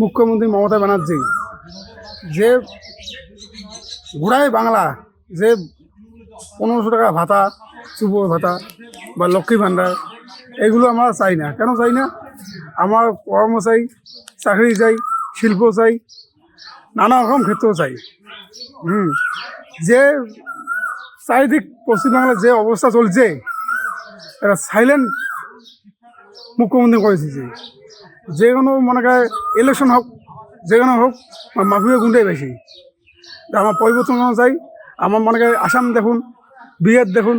মুখ্যমন্ত্রী মমতা ব্যানার্জি যে ঘোড়ায় বাংলা, যে 1500 টাকা ভাতা, যুব ভাতা বা লক্ষ্মী ভাণ্ডার, এগুলো আমরা চাই না। কেন চাই না? আমার কর্ম চাই, চাকরি চাই, শিল্প চাই, নানা রকম ক্ষেত্র চাই। যে চারিদিক পশ্চিমবাংলার যে অবস্থা চলছে, এটা সাইলেন্ট মুখ্যমন্ত্রী করেছে। যে কোনো মনে করে ইলেকশন হোক, যে কোনো হোক, মাফিয়া গুন্ডাই বেশি। আমার পরিবর্তন চাই। আমার মনে করে আসাম দেখুন, বিহার দেখুন,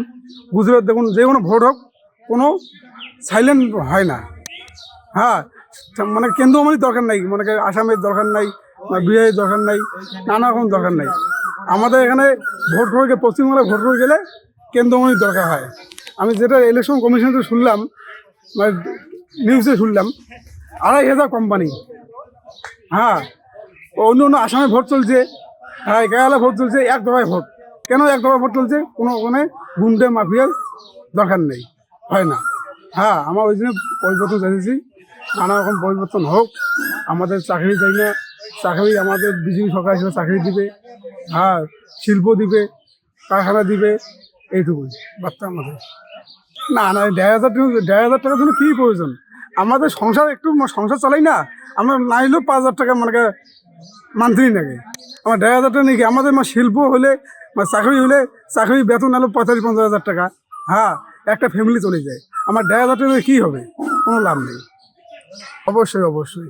গুজরাট দেখুন, যে কোনো ভোট হোক, কোনো সাইলেন্ট হয় না। হ্যাঁ, মানে কেন্দ্রমন্ত্রীর দরকার নাই, মনে করে আসামের দরকার নাই, বিহারের দরকার নাই, নানা রকম দরকার নাই। আমাদের এখানে ভোট করে পশ্চিমবঙ্গে ভোট করে গেলে কেন্দ্রমন্ত্রীর দরকার হয়। আমি যেটা ইলেকশন কমিশন থেকে শুনলাম, মানে নিউজে শুনলাম, 2500 কোম্পানি। হ্যাঁ, অন্য অন্য আসামে ভোট চলছে, হ্যাঁ কেরালা ভোট চলছে, এক দফায় ভোট। কেন এক দফায় ভোট চলছে? কোনো ওখানে গুন্ডে মাফিয়ার দরকার নেই, হয় না। হ্যাঁ, আমার ওই জন্য পরিবর্তন চাইছি, নানা রকম পরিবর্তন হোক। আমাদের চাকরি চাই না, চাকরি আমাদের বিজেপি সরকার হিসেবে চাকরি দিবে, হ্যাঁ শিল্প দিবে, কারখানা দিবে, এইটুকুই বার্তা আমাদের। না না, 1,500 টাকার জন্য কী প্রয়োজন? আমাদের সংসার একটু সংসার চালাই না, আমরা না নিলেও 5,000 টাকা মানে মান্থলি নাকি। আমার 1,500 টাকা নাকি। আমাদের শিল্প হলে, চাকরি হলে, চাকরি বেতন আলো 45-50 হাজার টাকা। হ্যাঁ, একটা ফ্যামিলি চলে যায়। আমার 1,500 টাকা কী হবে? কোনো লাভ নেই। অবশ্যই অবশ্যই,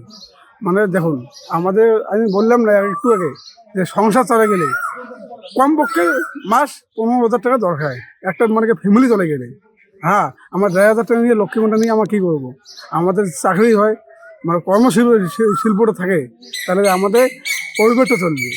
মানে দেখুন, আমাদের আমি বললাম না একটু আগে যে সংসার চালা গেলে কমপক্ষে মাস 15,000 টাকা দরকার, একটা মানে ফ্যামিলি চলে গেলে। হ্যাঁ, আমার 1,500 টাকা নিয়ে, লক্ষ্মী ভাণ্ডার নিয়ে আমার কী করবো? আমাদের চাকরি হয়, মানে কর্মশিল্প শিল্পটা থাকে, তাহলে আমাদের পরিবারটা চলবে।